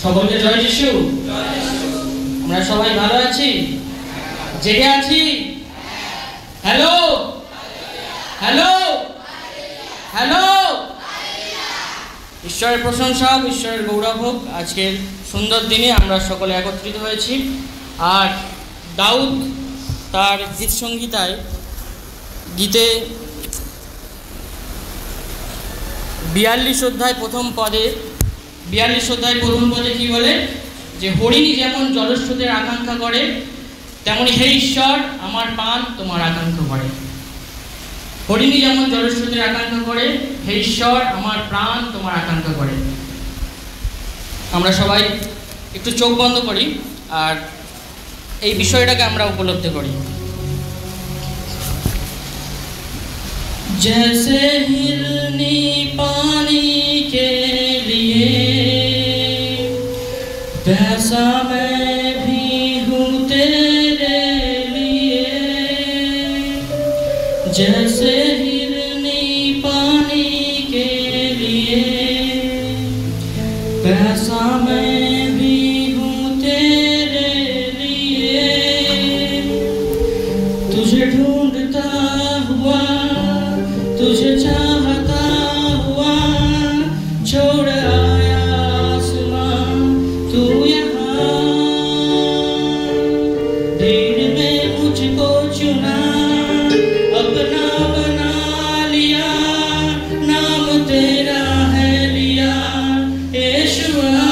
সকলকে জয় যিশু। আমরা সবাই ভালো আছি, জেগে আছি। Hello hello hello. ঈশ্বরের প্রশংসা হোক, ঈশ্বরের গৌরব হোক। আজকের সুন্দর দিনে আমরা সকলে একত্রিত হয়েছি। আর দাউদ তার গীত সংহিতায় গীতে 42 অধ্যায় প্রথম পদে কি বলে, যে হরিণী যেমন জলস্রোতের আকাঙ্ক্ষা করে, তেমনি হে ঈশ্বর আমার প্রাণ তোমার আকাঙ্ক্ষা করে। হরিণী যেমন জলস্রোতের আকাঙ্ক্ষা করে, হে ঈশ্বর আমার প্রাণ তোমার আকাঙ্ক্ষা করে। আমরা সবাই একটু চোখ বন্ধ করি আর এই বিষয়টাকে আমরা উপলব্ধি করি। जैसे हिरनी पानी के लिए, वैसा मैं भी हूँ तेरे लिए। जैसे हिरनी पानी के लिए, वैसा मैं भी हूँ तेरे लिए। तुझे ढूंढता हुआ, तुझे चाहता हुआ, छोड़ आया आसमां तू यहाँ। भीड़ में मुझको चुना, अपना बना लिया, नाम तेरा है लिया यीशुआ।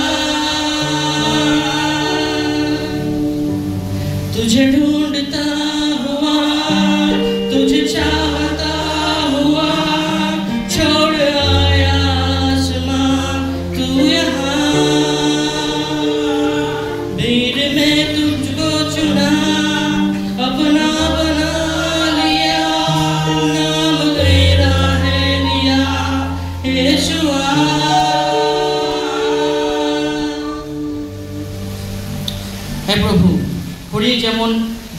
तुझे ढूंढता हुआ, तुझे चाहता हुआ, छोड़ आया आसमां तू यहाँ। भीड़ में तुझको चुना, अपना बना लिया, नाम तेरा है लिया यीशुआ। হে প্রভু, হরি যেমন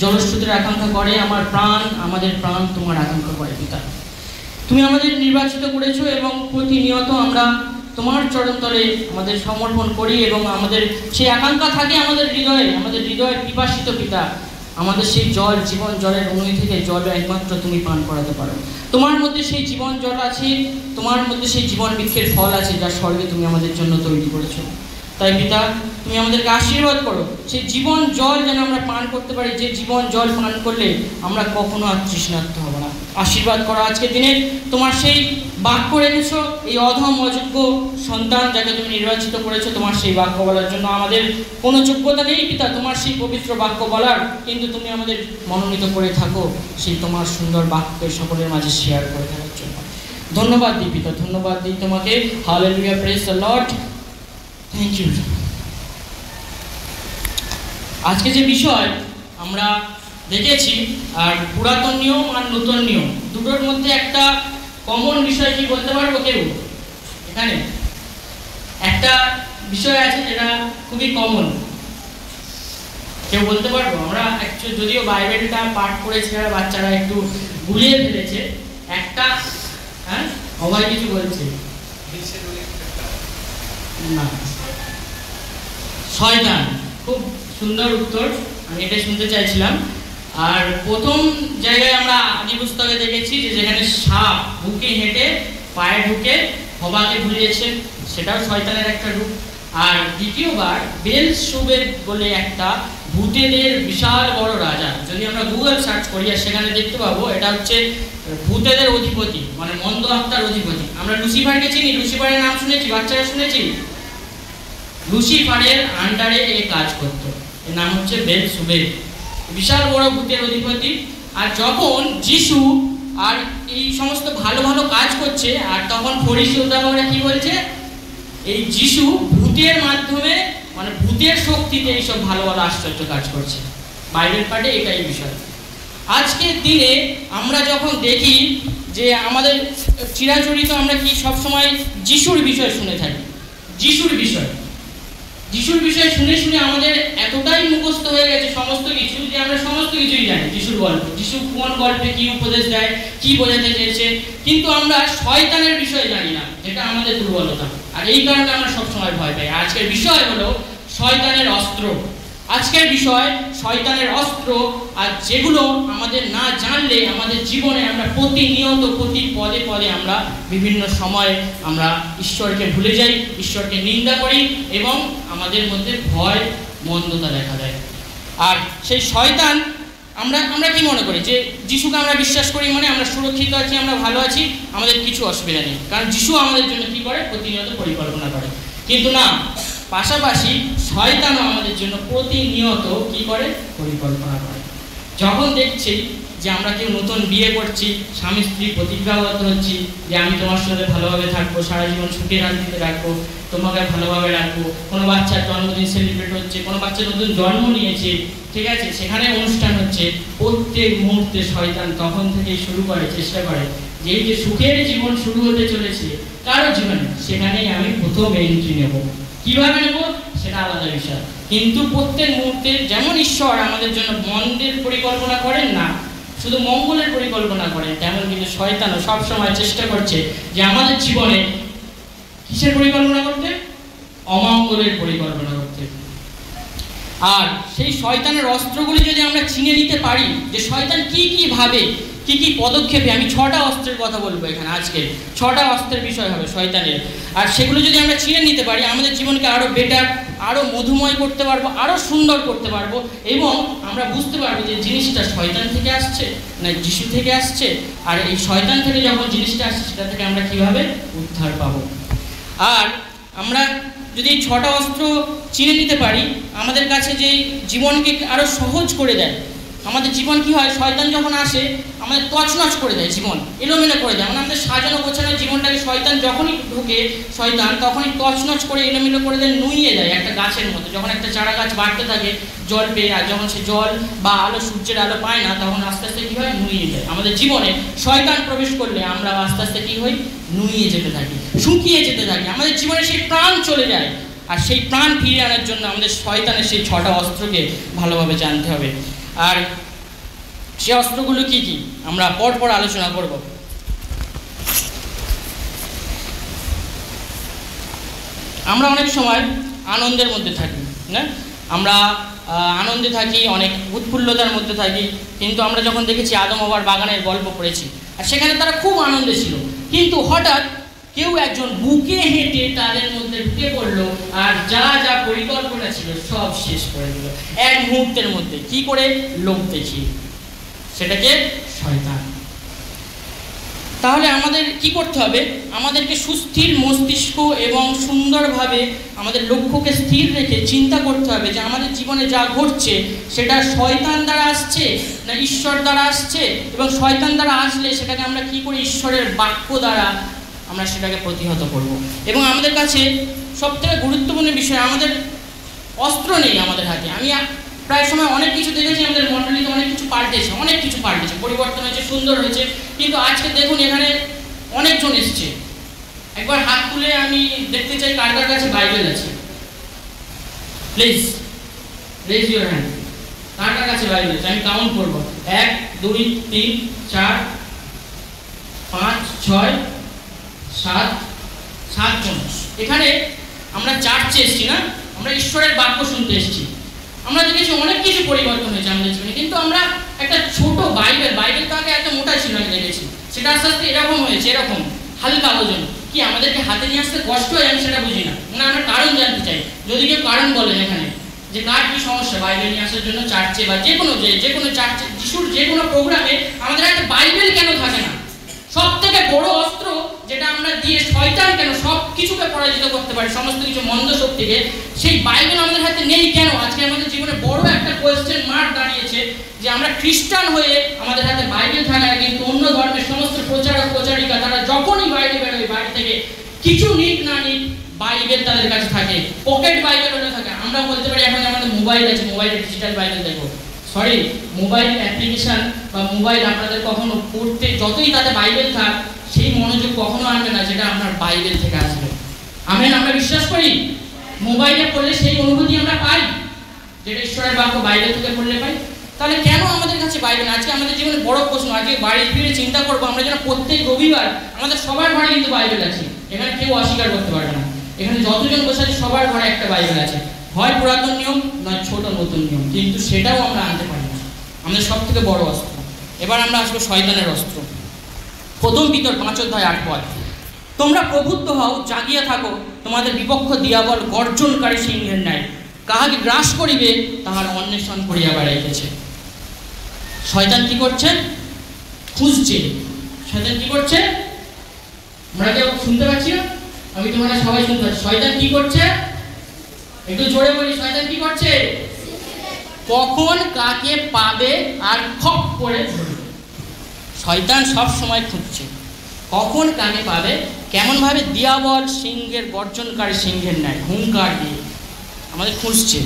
জলস্রোতের আকাঙ্ক্ষা করে, আমার প্রাণ, আমাদের প্রাণ তোমার আকাঙ্ক্ষা করে। পিতা, তুমি আমাদের নির্বাচিত করেছো এবং প্রতিনিয়ত আমরা তোমার চরণতলে আমাদের সমর্পণ করি এবং আমাদের সেই আকাঙ্ক্ষা থাকে আমাদের হৃদয়ে, আমাদের হৃদয়ের পিপাসিত। পিতা, আমাদের সেই জল, জীবন জলের অনুই থেকে জল একমাত্র তুমি পান করাতে পারো। তোমার মধ্যে সেই জীবন জল আছে, তোমার মধ্যে সেই জীবন বৃক্ষের ফল আছে, যা স্বর্গে তুমি আমাদের জন্য তৈরি করেছো। তাই পিতা, তুমি আমাদেরকে আশীর্বাদ করো, সেই জীবন জল যেন আমরা পান করতে পারি, যে জীবন জল পান করলে আমরা কখনো আর তৃষ্ণার্ত হব না। আশীর্বাদ করো আজকের দিনে। তোমার সেই বাক্য রেখেছো, এই অধম অযোগ্য সন্তান যাকে তুমি নির্বাচিত করেছো তোমার সেই বাক্য বলার জন্য। আমাদের কোনো যোগ্যতা নেই পিতা তোমার সেই পবিত্র বাক্য বলার, কিন্তু তুমি আমাদের মনোনীত করে থাকো সেই তোমার সুন্দর বাক্যকে সকলের মাঝে শেয়ার করে থাকার জন্য। ধন্যবাদ দিই পিতা, ধন্যবাদ দিই তোমাকে। Hallelujah, praise the lord. Thank you. আজকে যে বিষয় আমরা দেখেছি, আর পুরাতন নিয়ম আর নতুন নিয়ম দুটোর মধ্যে একটা কমন বিষয় কি বলতে পারবো কেউ? এখানে একটা বিষয় আছে যেটা খুবই কমন, কেউ বলতে পারবো? আমরা অ্যাকচুয়ালি যদিও বাইবেলটা পাঠ করেছি আর বাচ্চারা একটু গুলিয়ে ফেলেছে একটা, হ্যাঁ সবাই কিছু বলছে না, শয়তান। খুব সুন্দর উত্তর, আমি এটা শুনতে চাইছিলাম। আর প্রথম জায়গায় আমরা আদি পুস্তকে দেখেছি যে যেখানে সাপ বুকে হেঁটে পায়ে ঢুকে হবাকে ভুলিয়েছে, সেটাও শয়তানের একটা রূপ। আর দ্বিতীয়বার বেলজেবুল বলে একটা ভূতেদের বিশাল বড় রাজা, যদি আমরা গুগল সার্চ করি আর সেখানে দেখতে পাবো এটা হচ্ছে ভূতেদের অধিপতি, মানে মন্দ আত্মার অধিপতি। আমরা লুসিফারকে চিনি, লুসিফারের নাম শুনেছি, বাচ্চারা শুনেছি। লুসিফারের আন্ডারে এ কাজ করত, এর নাম হচ্ছে বেলজেবুল, বিশাল বড় ভূতের অধিপতি। আর যখন যিশু আর এই সমস্ত ভালো ভালো কাজ করছে, আর তখন ফরিসীয়রা কি বলছে, এই যিশু ভূতের মাধ্যমে, মানে ভূতের শক্তিতে এইসব ভালো ভালো আশ্চর্য কাজ করছে। বাইবেল পাঠে এটাই বিষয়। আজকের দিনে আমরা যখন দেখি যে আমাদের চিরাচরিত আমরা কি সবসময় যিশুর বিষয় শুনে থাকি, যিশুর বিষয় শুনে শুনে আমাদের এতটাই মুখস্থ হয়ে গেছে সমস্ত কিছু, যে আমরা সমস্ত কিছুই জানি। যিশুর গল্প, যিশু কোন গল্পে কি উপদেশ দেয়, কি বোঝাতে চেয়েছে, কিন্তু আমরা শয়তানের বিষয়ে জানি না, যেটা আমাদের দুর্বলতা। আর এই কারণে আমরা সবসময় ভয় পাই। আজকের বিষয় হলো শয়তানের অস্ত্র। আজকের বিষয় শয়তানের অস্ত্র, আর যেগুলো আমাদের না জানলে আমাদের জীবনে আমরা প্রতিনিয়ত প্রতি পদে পদে আমরা বিভিন্ন সময় আমরা ঈশ্বরকে ভুলে যাই, ঈশ্বরকে নিন্দা করি এবং আমাদের মধ্যে ভয় মন্দতা দেখা দেয়। আর সেই শয়তান আমরা কি মনে করি যে যিশুকে আমরা বিশ্বাস করি মানে আমরা সুরক্ষিত আছি, আমরা ভালো আছি, আমাদের কিছু অসুবিধা নেই, কারণ যিশু আমাদের জন্য কি করে, প্রতিনিয়ত পরিকল্পনা করে। কিন্তু না, পাশাপাশি শয়তানও আমাদের জন্য প্রতিনিয়ত কি করে, পরিকল্পনা করে। যখন দেখছি যে আমরা কেউ নতুন বিয়ে করছি, স্বামী স্ত্রী প্রতিজ্ঞাবদ্ধ হচ্ছি যে আমি তোমার সাথে ভালোভাবে থাকবো, সারা জীবন সুখে শান্তিতে রাখবো, তোমাকে ভালোভাবে রাখবো, কোনো বাচ্চার জন্মদিন সেলিব্রেট হচ্ছে, কোনো বাচ্চা নতুন জন্ম নিয়েছে, ঠিক আছে, সেখানে অনুষ্ঠান হচ্ছে, প্রত্যেক মুহূর্তে শয়তান তখন থেকেই শুরু করে, চেষ্টা করে যে এই যে সুখের জীবন শুরু হতে চলেছে কারো জীবনে, সেখানেই আমি প্রথম এন্ট্রি নেব। কিভাবে নেব সেটা আলাদা বিষয়, কিন্তু প্রত্যেক মুহূর্তে যেমন ঈশ্বর আমাদের জন্য মন্দের পরিকল্পনা করেন না, শুধু মঙ্গলের পরিকল্পনা করেন, তেমন কিন্তু শয়তানও সবসময় চেষ্টা করছে যে আমাদের জীবনে কিসের পরিকল্পনা করতে, অমঙ্গলের পরিকল্পনা করতে। আর সেই শয়তানের অস্ত্রগুলি যদি আমরা চিনে নিতে পারি যে শয়তান কি কি ভাবে, কি কি পদক্ষেপে, আমি 6টা অস্ত্রের কথা বলবো এখানে, আজকে 6টা অস্ত্রের বিষয় হবে শয়তানের। আর সেগুলো যদি আমরা চিনে নিতে পারি আমাদের জীবনকে আরো বেটার, আরো মধুময় করতে পারবো, আরো সুন্দর করতে পারবো, এবং আমরা বুঝতে পারবো যে জিনিসটা শয়তান থেকে আসছে না যিশু থেকে আসছে। আর এই শয়তান থেকে যখন জিনিসটা আসছে সেটা থেকে আমরা কিভাবে উদ্ধার পাবো। আর আমরা যদি এই 6টা অস্ত্র চিনে নিতে পারি, আমাদের কাছে যে জীবনকে আরো সহজ করে দেয়। আমাদের জীবন কি হয়, শয়তান যখন আসে আমাদের তছনছ করে দেয়, জীবন এলোমেলো করে দেয়, মানে আমাদের সাজানো গোছানো জীবনটাকে শয়তান যখনই ঢুকে, শয়তান তখনই তছনছ করে এলোমেলো করে দেয়, নুইয়ে দেয় একটা গাছের মতো। যখন একটা চারা গাছ বাড়তে থাকে জল পেয়ে, আর যখন সে জল বা আলো, সূর্যের আলো পায় না, তখন আস্তে আস্তে কী হয়, নুইয়ে যায়। আমাদের জীবনে শয়তান প্রবেশ করলে আমরা আস্তে আস্তে কী হই, নুইয়ে যেতে থাকি, শুকিয়ে যেতে থাকি, আমাদের জীবনে সেই প্রাণ চলে যায়। আর সেই প্রাণ ফিরিয়ে আনার জন্য আমাদের শয়তানের সেই 6টা অস্ত্রকে ভালোভাবে জানতে হবে। আর সে অস্ত্রগুলো কি কি আমরা পরপর আলোচনা করব। আমরা অনেক সময় আনন্দের মধ্যে থাকি না, আমরা আনন্দে থাকি, অনেক উৎফুল্লতার মধ্যে থাকি, কিন্তু আমরা যখন দেখেছি আদম হওয়ার বাগানের গল্প পড়েছি, আর সেখানে তারা খুব আনন্দে ছিল, কিন্তু হঠাৎ কেউ একজন বুকে হেঁটে তাদের মধ্যে ঢুকে পড়লো, আর যা যা পরিকল্পনা ছিল সব শেষ করে দিল এক মুহূর্তের মধ্যে। কি করে? লোভ দেখিয়ে, সেটাকে শয়তান। তাহলে আমাদের কি করতে হবে? আমাদেরকে সুস্থির মস্তিষ্ক এবং সুন্দরভাবে আমাদের লক্ষ্যকে স্থির রেখে চিন্তা করতে হবে যে আমাদের জীবনে যা ঘটছে সেটা শয়তান দ্বারা আসছে না ঈশ্বর দ্বারা আসছে, এবং শয়তান দ্বারা আসলে সেটাকে আমরা কি করি, ঈশ্বরের বাক্য দ্বারা আমরা সেটাকে প্রতিহত করব। এবং আমাদের কাছে সবথেকে গুরুত্বপূর্ণ বিষয়, আমাদের অস্ত্র নেই আমাদের হাতে। আমি প্রায় সময় অনেক কিছু দেখেছি, আমাদের মণ্ডলীতে অনেক কিছু পাল্টেছে, পরিবর্তন হয়েছে, সুন্দর হয়েছে, কিন্তু আজকে দেখুন এখানে অনেকজন এসছে। একবার হাত তুলে আমি দেখতে চাই কার কার কাছে বাইবেল আছে, প্লিজ রেজ ইউর হ্যান্ড। কার কার কাছে বাইবেল আছে? আমি কাউন্ট করবো, 1 2 3 4 5 6 7 7জন। এখানে আমরা চার্চে এসছি না, আমরা ঈশ্বরের বাক্য শুনতে এসছি। আমরা দেখেছি অনেক কিছু পরিবর্তন হয়েছে আমাদের জীবনে, কিন্তু আমরা একটা ছোট বাইবেল তো আগে এত মোটা ছিল, আমি দেখেছি সেটা আস্তে আস্তে এরকম হয়েছে, এরকম হালকা ওজন। কি আমাদেরকে হাতে নিয়ে আসতে কষ্ট হয়? আমি সেটা বুঝি না, আমরা কারণ জানতে চাই। যদি কেউ কারণ বলেন এখানে যে কার কি সমস্যা বাইবেল নিয়ে আসার জন্য চার্চে বা যে কোনো চার্চে, যিশুর যে কোনো প্রোগ্রামে আমাদের একটা বাইবেল কেন থাকে না? সব থেকে বড় অস্ত্র যেটা আমরা দিয়ে শয়তান কেন সব কিছুকে পরাজিত করতে পারি, সমস্ত কিছু মন্দ শক্তিকে, সেই বাইবেল আমাদের হাতে নেই কেন? আজকে আমাদের জীবনে বড় একটা কোয়েশ্চেন মার্ক দাঁড়িয়েছে যে আমরা খ্রিস্টান হয়ে আমাদের হাতে বাইবেল থাকায়, কিন্তু অন্য ধর্মের সমস্ত প্রচারক প্রচারিকা তারা যখনই বাইরে বেরোয় বাড়ি থেকে, কিছু নিক না নিক বাইবেল তাদের কাছে থাকে, পকেট বাইবেল হলে থাকে। আমরা বলতে পারি এখন আমাদের মোবাইল আছে, মোবাইলে ডিজিটাল বাইবেল দেখো, সরি মোবাইল অ্যাপ্লিকেশন বা মোবাইল আপনাদের কখনো পড়তে যতই তাতে বাইবেল থাক, সেই মনোযোগ কখনো আনবে না যেটা আপনার বাইবেল থেকে আসবে। আমেন? আমরা বিশ্বাস করি মোবাইলে পড়লে সেই অনুভূতি আমরা পাই যেটা ঈশ্বরের বাক্য বাইবেল থেকে পড়লে পাই। তাহলে কেন আমাদের কাছে বাইবেল? আজকে আমাদের জীবনে বড় প্রশ্ন। আজকে বাড়ি ফিরে চিন্তা করবো আমরা যেন প্রত্যেক রবিবার আমাদের সবার বাড়ি কিন্তু বাইবেল আছে, এখানে কেউ অস্বীকার করতে পারবে না। এখানে যতজন বসে আছে সবার ঘরে একটা বাইবেল আছে, হয় পুরাতন নিয়ম নয় ছোট নতুন নিয়ম, কিন্তু সেটাও আমরা আনতে পারি না। আমাদের সব থেকে বড় অস্ত্র। এবার আমরা আসবো শয়তানের অস্ত্র। প্রথম পিতর 5:8 তোমরা প্রভুত্ব হও, জাগিয়া থাকো, তোমাদের বিপক্ষ দিয়াবল গর্জনকারী সিংহের ন্যায় কাহাকে গ্রাস করিবে তাহার অন্বেষণ করিয়া বেড়াইতেছে। শয়তান কি করছে? খুঁজছে। শয়তান কি করছে? আমরা কেউ শুনতে পাচ্ছি না? আমি তোমরা সবাই শুনতে পাচ্ছি। শয়তান কি করছে? একটু জোরে বলি, শয়তান কি করছে? কখন কাকে পাবে আর খপ করে ধরবে। শয়তান সব সময় খুঁজছে কখন কাকে পাবে, কেমন ভাবে দিয়াবল সিংহের গর্জনকারী সিংহের ন্যায় হুঙ্কার দিয়ে আমাদের খুঁজছে।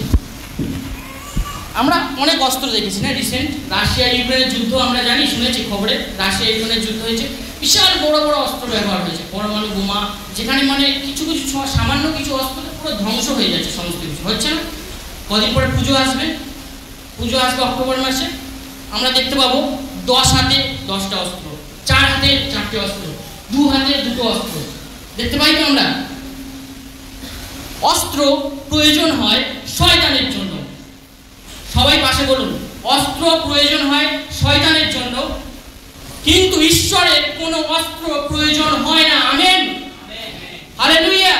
আমরা অনেক অস্ত্র দেখেছি না, রিসেন্ট রাশিয়া ইউক্রেনের যুদ্ধ আমরা জানি, শুনেছি খবরে রাশিয়া ইউক্রেনের যুদ্ধ হয়েছে, বিশাল বড় বড় অস্ত্র ব্যবহার হয়েছে, পরমাণু বোমা, যেখানে মানে কিছু কিছু সামান্য কিছু অস্ত্র পুরো ধ্বংস হয়ে যাচ্ছে সমস্ত কিছু, হচ্ছে না? কদিন পরে পুজো আসবে অক্টোবর মাসে, আমরা দেখতে পাবো 10 হাতে 10টা অস্ত্র, 4 হাতে 4টে অস্ত্র, 2 হাতে 2টো অস্ত্র দেখতে পাই তো আমরা। অস্ত্র প্রয়োজন হয় শয়তানের জন্য। সবাই পাশে বলুন, অস্ত্র প্রয়োজন হয় শয়তানের জন্য, কিন্তু ঈশ্বরের কোনো অস্ত্র প্রয়োজন হয় না। Amen, hallelujah.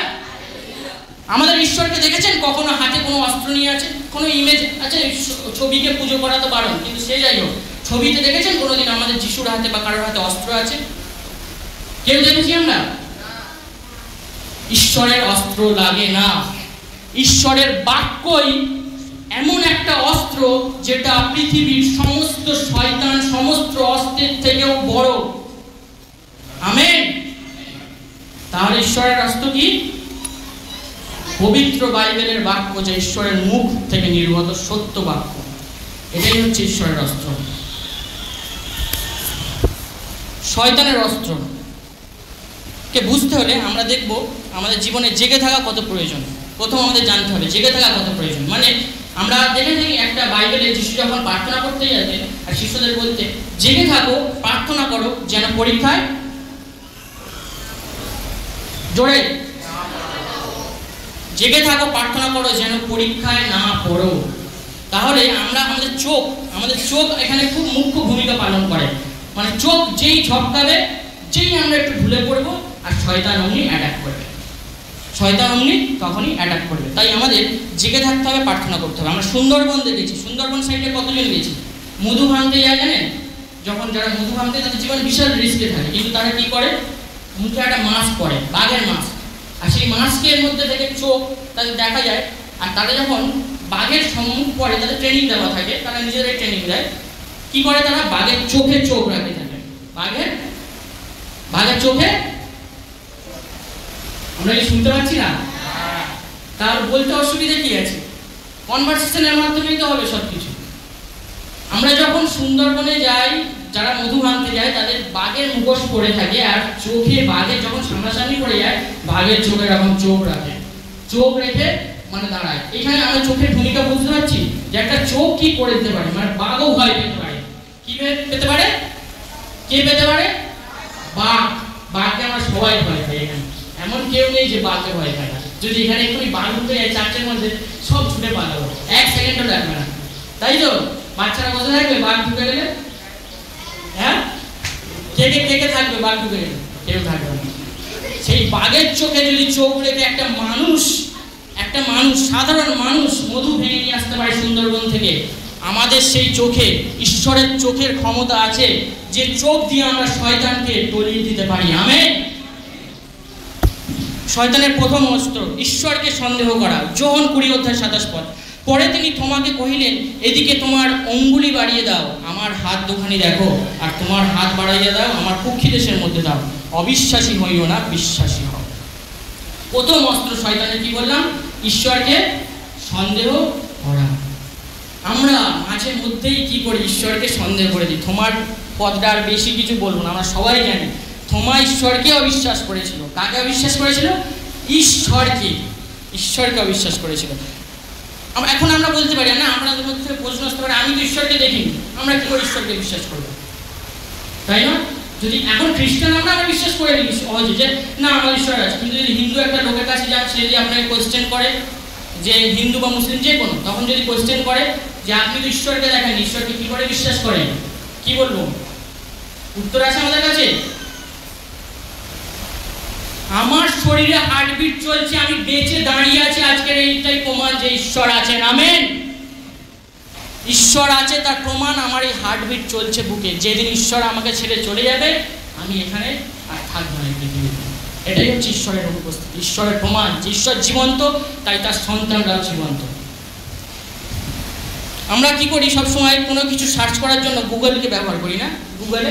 আমাদের ঈশ্বরকে দেখেছেন কখনো হাতে কোনো অস্ত্র নিয়ে আছে? কোনো ইমেজ আছে? ছবিকে পুজো করা তো বারণ, কিন্তু সে যাই হোক, ছবিতে দেখেছেন কোনোদিন আমাদের যিশুর হাতে বা কারোর হাতে অস্ত্র আছে? কেউ দেখেছি আমরা? ঈশ্বরের অস্ত্র লাগে না। ঈশ্বরের বাক্যই এমন একটা অস্ত্র যেটা পৃথিবীর সমস্ত শয়তান সমস্ত অস্ত্রের থেকেও বড়। আমেন। তাহলে ঈশ্বরের অস্ত্র কি? পবিত্র বাইবেলের বাক্য, যা ঈশ্বরের মুখ থেকে নির্গত সত্য বাক্য, এটাই হচ্ছে ঈশ্বরের অস্ত্র। শয়তানের অস্ত্র কে বুঝতে হলে আমরা দেখব আমাদের জীবনে জেগে থাকা কত প্রয়োজন। প্রথম আমাদের জানতে হবে জেগে থাকা কত প্রয়োজন। মানে আমরা দেখে থাকি একটা বাইবেলে যিশু যখন প্রার্থনা করতে যেতেন আর শিষ্যদের বলতে, জেগে থাকো, প্রার্থনা করো যেন পরীক্ষায়, জোরে, জেগে থাকো প্রার্থনা করো যেন পরীক্ষায় না পড়ো। তাহলে আমরা আমাদের চোখ এখানে খুব মুখ্য ভূমিকা পালন করে। মানে চোখ যেই ঝপকাবে, যেই আমরা একটু ভুলে পড়বো, আর শয়তান অমনি অ্যাটাক করবে, তখনই অ্যাটাক করবে। তাই আমাদের জেগে থাকতে হবে, প্রার্থনা করতে হবে। আমরা সুন্দরবন দেখেছি, সুন্দরবন সাইডে কতজন গেছি? মধু ভাঙতে যায় জানেন? যখন যারা মধু ভাঙতে, তাদের জীবন বিশাল রিস্কে থাকে, কিন্তু তারা কি করে? মুখে একটা মাস্ক পরে, বাঘের মাস্ক, আর সেই মাস্কের মধ্যে থেকে চোখ তাদের দেখা যায়। আর তারা যখন বাঘের সম্মুখ পরে, তাদের ট্রেনিং দেওয়া থাকে, তারা নিজেরাই ট্রেনিং দেয়। কি করে তারা? বাঘের চোখে চোখ রাখে থাকে, বাঘের চোখে। আমরা কি শুনতে পাচ্ছি না? তার বলতে অসুবিধা কি আছে? কনভারসেশনের মাধ্যমেই তো হবে সবকিছু। আমরা যখন সুন্দরবনে যাই, যারা মধু ভাঙতে যায়, তাদের বাঘের মুখোশ পরে থাকে, আর চোখে বাঘের যখন সামনাসামনি পড়ে যায়, বাঘের চোখে এরকম চোখ রেখে মানে দাঁড়ায়। এখানে আমরা চোখের ভূমিকা বুঝতে পারছি যে একটা চোখ কি করে দিতে পারে, মানে বাঘও ভয় পেতে পারে। কি পেতে পারে? কে পেতে পারে? বাঘকে আমরা সবাই ভয় পাই। এখানে এমন কেউ নেই যে বাঘকে ভয় পায় না। যদি এখানে এক্ষুনি বাঘ উঠতে যায়, চারটের মধ্যে সব ছুটে পালাবো, 1 সেকেন্ডও লাগবে না, তাই তো? বাচ্চারা বসে থাকবে বাঘ ঢুকে গেলে, হ্যাঁ, কে থাকবে বাঘ ঢুকে গেলে? কেউ থাকবে না। সেই বাঘের চোখে যদি চোখ রেখে একটা মানুষ, সাধারণ মানুষ মধু ভেঙে নিয়ে আসতে পারে সুন্দরবন থেকে, আমাদের সেই চোখে, ঈশ্বরের চোখের ক্ষমতা আছে, যে চোখ দিয়ে আমরা শয়তানকে তলিয়ে দিতে পারি। আমেন। শয়তানের প্রথম অস্ত্র ঈশ্বরকে সন্দেহ করা। যোহন 20:27 পরে তিনি তোমাকে কহিলেন, এদিকে তোমার অঙ্গুলি বাড়িয়ে দাও, আমার হাত দুখানি দেখো, আর তোমার হাত বাড়াইয়া দাও, আমার পক্ষী দেশের মধ্যে দাও। অবিশ্বাসী হইও না, বিশ্বাসী হও। প্রথম অস্ত্র শয়তানের কি বললাম? ঈশ্বরকে সন্দেহ করা। আমরা মাঝে মধ্যেই কি করি? ঈশ্বরকে সন্দেহ করে দিই। তোমার পদটা আর বেশি কিছু বলবো না, আমরা সবাই জানি থোমা ঈশ্বরকে অবিশ্বাস করেছিল। কাকে অবিশ্বাস করেছিল? ঈশ্বরকে অবিশ্বাস করেছিল। এখন আমরা বলতে পারি না, আমাদের মধ্যে প্রশ্ন আসতে পারে, আমি তো ঈশ্বরকে দেখিনি, আমরা কি করে ঈশ্বরকে বিশ্বাস করবো? তাই না? যদি এখন খ্রিস্টান আমরা বিশ্বাস করে নিই সহজে যে না আমার ঈশ্বর আছে, কিন্তু যদি হিন্দু একটা লোকের কাছে যান, সে যদি আপনাকে কোয়েশ্চেন করে, যে হিন্দু বা মুসলিম যে কোনো, তখন যদি কোয়েশ্চেন করে যে আপনি তো ঈশ্বরকে দেখেন, ঈশ্বরকে কি করে বিশ্বাস করেন, কি বলবো? উত্তর আছে আমাদের কাছে, আমার শরীরে হার্টবিট চলছে, আমি বেঁচে দাঁড়িয়ে আছি, আজকের এইটাই প্রমাণ যে ঈশ্বর আছেন। আমেন। ঈশ্বর আছে তার প্রমাণ আমার এই হার্টবিট চলছে বুকে। যেদিন ঈশ্বর আমাকে ছেড়ে চলে যাবে, আমি এখানে আর থাকবো না পৃথিবীতে। এটাই হচ্ছে ঈশ্বরের অনুপস্থিতি, ঈশ্বরের প্রমাণ যে ঈশ্বর জীবন্ত, তাই তার সন্তানরাও জীবন্ত। আমরা কি করি, সবসময় কোনো কিছু সার্চ করার জন্য গুগলকে ব্যবহার করি না? গুগলে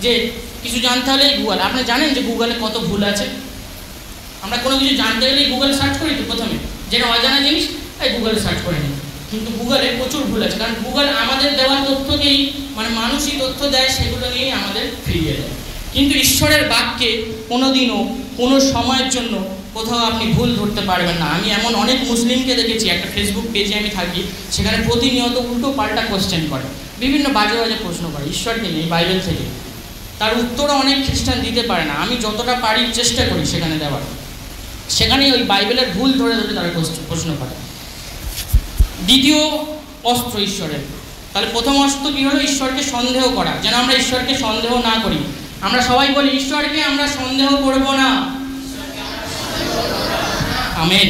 যে কিছু জানতে হলে গুগল, আপনি জানেন যে গুগলে কত ভুল আছে? আমরা কোনো কিছু জানতে গেলে গুগলে সার্চ করি তো প্রথমে, যেটা অজানা জিনিস এই গুগলে সার্চ করে নিই, কিন্তু গুগলে প্রচুর ভুল আছে। কারণ গুগল আমাদের দেওয়া তথ্যকেই, মানে মানুষই তথ্য দেয়, সেগুলো নিয়েই আমাদের ফিরিয়ে দেয়। কিন্তু ঈশ্বরের বাক্যে কোনোদিনও কোনো সময়ের জন্য কোথাও আপনি ভুল ধরতে পারবেন না। আমি এমন অনেক মুসলিমকে দেখেছি, একটা ফেসবুক পেজে আমি থাকি, সেখানে প্রতিনিয়ত উল্টো পাল্টা কোশ্চেন করে, বিভিন্ন বাজে বাজে প্রশ্ন করে ঈশ্বরকে নিয়ে বাইবেল থেকে। তার উত্তরও অনেক খ্রিস্টান দিতে পারে না, আমি যতটা পারি চেষ্টা করি সেখানে দেওয়ার। সেখানে ওই বাইবেলের ভুল ধরে ধরে তারা প্রশ্ন করে। দ্বিতীয় অস্ত্র ঈশ্বরের, তাহলে প্রথম অস্ত্র কী হলো? ঈশ্বরকে সন্দেহ করা, যেন আমরা ঈশ্বরকে সন্দেহ না করি। আমরা সবাই বলি ঈশ্বরকে আমরা সন্দেহ করব না। আমেন।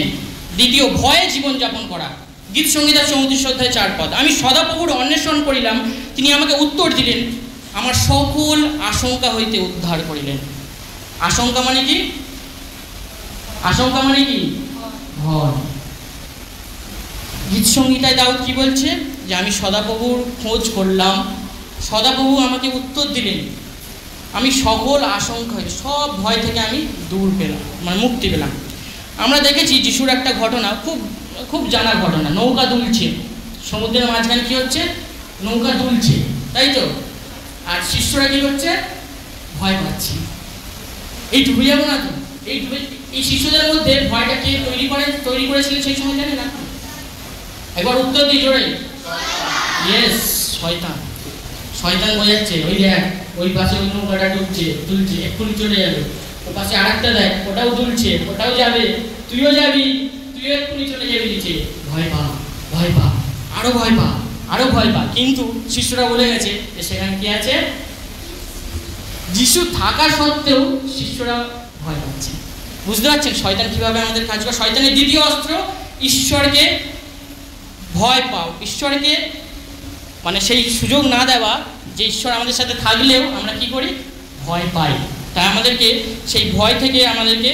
দ্বিতীয়, ভয়ে জীবনযাপন করা। গীত সংহিতা 34 অধ্যায় 4 পদ, আমি সদাপ্রভুর অন্বেষণ করিলাম, তিনি আমাকে উত্তর দিলেন, আমার সকল আশঙ্কা হইতে উদ্ধার করিলেন। আশঙ্কা মানে কি? আশঙ্কা মানে কি? ভয়। গীত সংহিতায় দাউদ কি বলছে? যে আমি সদাপ্রভুর খোঁজ করলাম, সদাপ্রভু আমাকে উত্তর দিলেন, আমি সকল আশঙ্কা হইতে, সব ভয় থেকে আমি দূর পেলাম, মানে মুক্তি পেলাম। আমরা দেখেছি যিশুর একটা ঘটনা, খুব খুব জানার ঘটনা, নৌকা দুলছে সমুদ্রের মাঝখানে, কি হচ্ছে? নৌকা দুলছে, তাই তো? আর শিষ্যরা কি করছে? ভয় পাচ্ছে, এই ডুবে যাবো না তো, এই ডুবে। এই শিশুদের মধ্যে ভয়টা কে তৈরি করেছিলেন সেই সময়, জানেন না? একবার উত্তর দিই জোরে। ইয়েস, শয়তান। শয়তান বোঝাচ্ছে, ওই দেখ ওই পাশে ওই নৌকাটা দুলছে, এক্ষুনি চলে যাবে। ও পাশে আরেকটা দেখ, ওটাও দুলছে, ওটাও যাবে, তুইও যাবি, তুইও এক্ষুনি চলে যাবি নিচে। ভয় পা, ভয় পা, আরো ভয় পা, আরো ভয় পা। কিন্তু শিষ্যরা বলে গেছে যে সেখানে কি আছে? যিশু থাকা সত্ত্বেও শিষ্যরা ভয় পাচ্ছে। বুঝতে পারছেন শয়তান কিভাবে আমাদের কাজ করে? শয়তানের দ্বিতীয় অস্ত্র ঈশ্বরকে ভয় পাও, ঈশ্বরকে মানে সেই সুযোগ না দেওয়া যে ঈশ্বর আমাদের সাথে থাকলেও আমরা কি করি? ভয় পাই। তাই আমাদেরকে সেই ভয় থেকে আমাদেরকে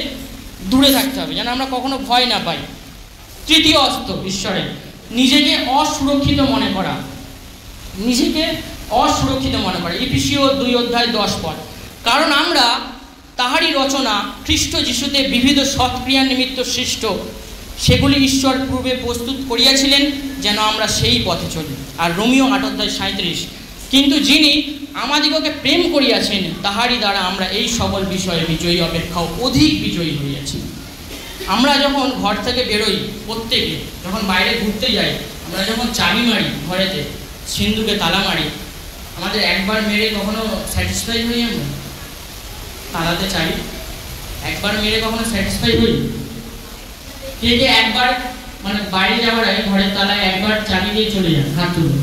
দূরে থাকতে হবে, যেন আমরা কখনো ভয় না পাই। তৃতীয় অস্ত্র ঈশ্বরের, নিজেকে অসুরক্ষিত মনে করা। নিজেকে অসুরক্ষিত মনে করা। ইফিসীয় 2 অধ্যায় 10 পদ, কারণ আমরা তাহারই রচনা, খ্রিস্ট যিশুতে বিবিধ সৎক্রিয়া নিমিত্ত সৃষ্ট, সেগুলি ঈশ্বর পূর্বে প্রস্তুত করিয়াছিলেন যেন আমরা সেই পথে চলি। আর রোমীয় 8 অধ্যায় 37, কিন্তু যিনি আমাদিগকে প্রেম করিয়াছেন, তাহারই দ্বারা আমরা এই সকল বিষয়ে বিজয়ী অপেক্ষাও অধিক বিজয়ী হইয়াছি। আমরা যখন ঘর থেকে বেরোই, প্রত্যেকে যখন বাইরে ঘুরতে যাই, আমরা যখন চাবি মারি ঘরেতে, সিন্ধুকে তালা মারি, আমাদের একবার মেরে কখনো স্যাটিসফাই হই? আমরা তালাতে চাবি একবার মেরে কখনো স্যাটিসফাই হই? কে কে একবার মানে বাইরে যাওয়ার আগে ঘরের তালায় একবার চাবি দিয়ে চলে যান? হাত তুলুন।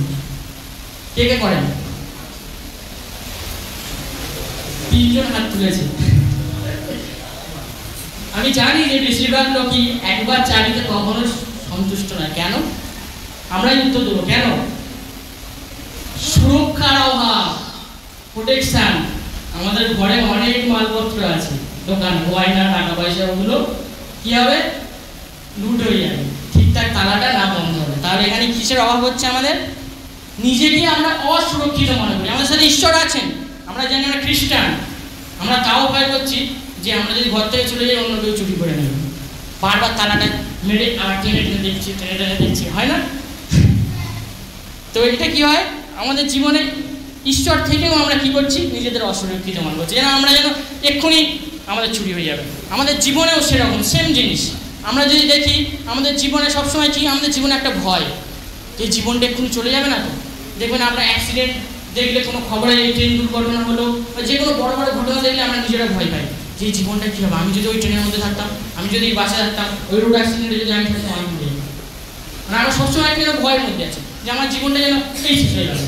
কে কে করেন? 3 জন হাত তুলেছে। আমি জানি যে বেশিরভাগ লোকই একবার চাবিতে কখনো সন্তুষ্ট নয়। কেন? আমরাই উত্তর দেবো কেন? সুরক্ষার অভাব, প্রোটেকশন। আমাদের ঘরে অনেক মালপত্র আছে, দোকান, গয়না, টাকা পয়সা, ওগুলো কি হবে? লুট হয়ে যাবে, ঠিকঠাক তালাটা না বন্ধ হবে। তাহলে এখানে কিসের অভাব হচ্ছে? আমাদের নিজেকে আমরা অসুরক্ষিত মনে করি। আমাদের সাথে ঈশ্বর আছেন, আমরা জানি আমরা খ্রিস্টান, আমরা তাও ভয় করছি যে আমরা যদি ঘর থেকে চলে যাই অন্য কেউ চুরি করে নেবে। বারবার তালাটা মেরে আর টেনে দেখছি, হয় না? তো এটা কি হয় আমাদের জীবনে? ঈশ্বর থেকেও আমরা কি করছি? নিজেদের অসুরক্ষিত মনে করছি, যেন আমরা যেন এক্ষুনি আমাদের চুরি হয়ে যাবে। আমাদের জীবনেও সেরকম সেম জিনিস। আমরা যদি দেখি আমাদের জীবনে সবসময় কি? আমাদের জীবনে একটা ভয় যে জীবনটা এক্ষুনি চলে যাবে না তো? দেখবেন আমরা অ্যাক্সিডেন্ট দেখলে কোনো খবরে এই ট্রেন দুর্ঘটনা হলো বা যে কোনো বড় বড় ঘটনা দেখলে আমরা নিজেরা ভয় পাই যে এই জীবনটা কী হবে, আমি যদি ওই ট্রেনের মধ্যে থাকতাম, আমি যদি এই বাসে থাকতাম, ওই রোড অ্যাক্সিডেন্টে যদি আমি থাকতাম, আমি মরে যেতাম। মানে আমরা সবসময় একটা ভয়ের মধ্যে আছি যে আমার জীবনটা যেন এই শেষ হয়ে গেল।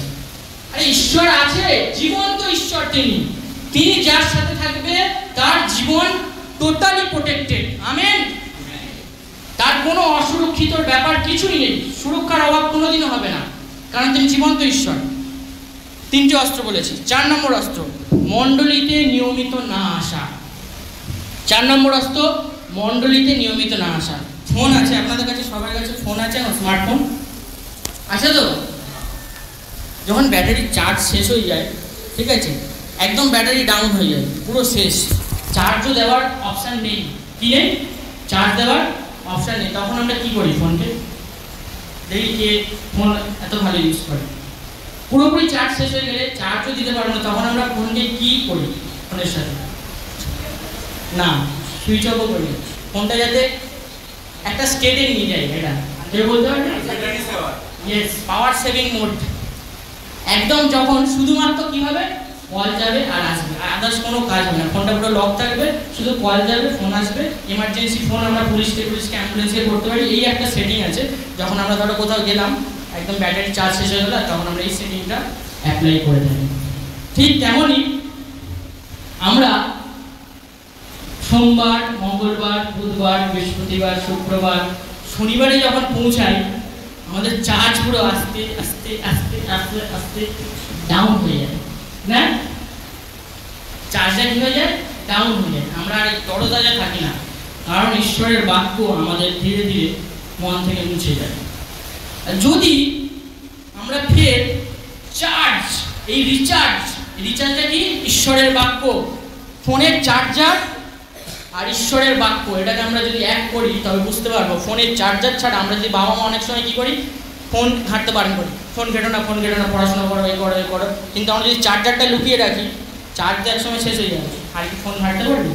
আরে ঈশ্বর আছে, জীবন তো ঈশ্বর, তিনি যার সাথে থাকবে তার জীবন টোটালি প্রোটেক্টেড। আমেন। তার কোনো অসুরক্ষিত ব্যাপার কিছুই নেই, সুরক্ষার অভাব কোনোদিনও হবে না, কারণ তিনি জীবন্ত ঈশ্বর। 3টে অস্ত্র বলেছি। 4 নম্বর অস্ত্র, মণ্ডলীতে নিয়মিত না আসা। 4 নম্বর অস্ত্র, মণ্ডলীতে নিয়মিত না আসা। ফোন আছে আপনাদের কাছে, সবার কাছে ফোন আছে না, স্মার্টফোন আছে তো? যখন ব্যাটারি চার্জ শেষ হয়ে যায়, ঠিক আছে, একদম ব্যাটারি ডাউন হয়ে যায়, পুরো শেষ, চার্জও দেওয়ার অপশান নেই। কি নেই? চার্জ দেওয়ার অপশান নেই। তখন আমরা কি করি? ফোনকে দেখি কে ফোন এত ভালো ইউজ করে। পুরোপুরি চার্জ শেষ হয়ে গেলে, চার্জও দিতে পারবো না, তখন আমরা ফোনকে কি করি? ফোনের সাথে না সুইচ অফও করি, ফোনটা যাতে একটা স্টেটে নিয়ে যায়। এটা কেউ বলতে পারবে? Yes, power saving mode. একদম যখন শুধুমাত্র কি হবে, কল যাবে আর আসবে, আদার্স কোনো কাজ হবে না, ফোনটা পুরো লক থাকবে, শুধু কল যাবে, ফোন আসবে, এমার্জেন্সি ফোন আমরা পুলিশকে অ্যাম্বুলেন্সকে করতে পারি। এই একটা সেটিং আছে। যখন আমরা ধরো কোথাও গেলাম, একদম ব্যাটারি চার্জ শেষ হয়ে গেল, তখন আমরা এই সেটিংটা অ্যাপ্লাই করে থাকি। ঠিক তেমনই আমরা সোমবার, মঙ্গলবার, বুধবার, বৃহস্পতিবার, শুক্রবার, শনিবারে যখন পৌঁছাই, আমাদের চার্জ পুরো আস্তে আস্তে আস্তে আস্তে আস্তে ডাউন হয়ে যায় না? চার্জটা কি হয়ে যায়? ডাউন হয়ে যায়। আমরা আর তরতাজা থাকি না, কারণ ঈশ্বরের বাক্য আমাদের ধীরে ধীরে মন থেকে মুছে যায়। যদি আমরা ফের চার্জ, এই রিচার্জটা কি? ঈশ্বরের বাক্য, ফোনের চার্জার আর ঈশ্বরের বাক্য, এটাকে আমরা যদি এক করি তবে বুঝতে পারবো। ফোনের চার্জার ছাড়া আমরা যদি, বাবা মা অনেক সময় কি করি, ফোন ঘাঁটতে বারণ করি, ফোন ঘেটো না, পড়াশোনা করো, এই করো, এই করো। কিন্তু আমরা যদি চার্জারটা লুকিয়ে রাখি, চার্জ এক সময় শেষ হয়ে যাবে, আর কি ফোন ঘাঁটতে পারবো?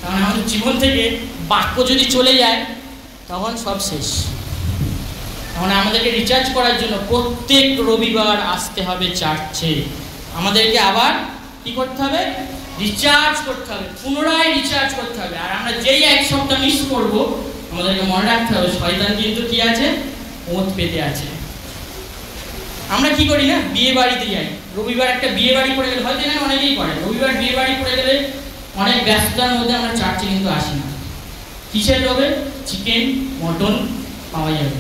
কারণ আমাদের জীবন থেকে বাক্য যদি চলে যায়, তখন সব শেষ। তখন আমাদেরকে রিচার্জ করার জন্য প্রত্যেক রবিবার আসতে হবে চার্চে। আমাদেরকে আবার কি করতে হবে? রিচার্জ করতে হবে, পুনরায় রিচার্জ করতে হবে। আর আমরা যেই এক সপ্তাহ মিস করবো, আমাদেরকে মনে রাখতে হবে শয়তান কিন্তু কি আছে? ওঁত পেতে আছে। আমরা কি করি না, বিয়ে বাড়িতে যাই, রবিবার একটা বিয়ে বাড়ি পড়ে গেলে, হয়তো এখানে অনেকেই করে, রবিবার বিয়ে বাড়ি পড়ে গেলে অনেক ব্যস্ততার মধ্যে আমরা চার্চে কিন্তু আসি না। কিসের লোভে? চিকেন মটন পাওয়া যাবে,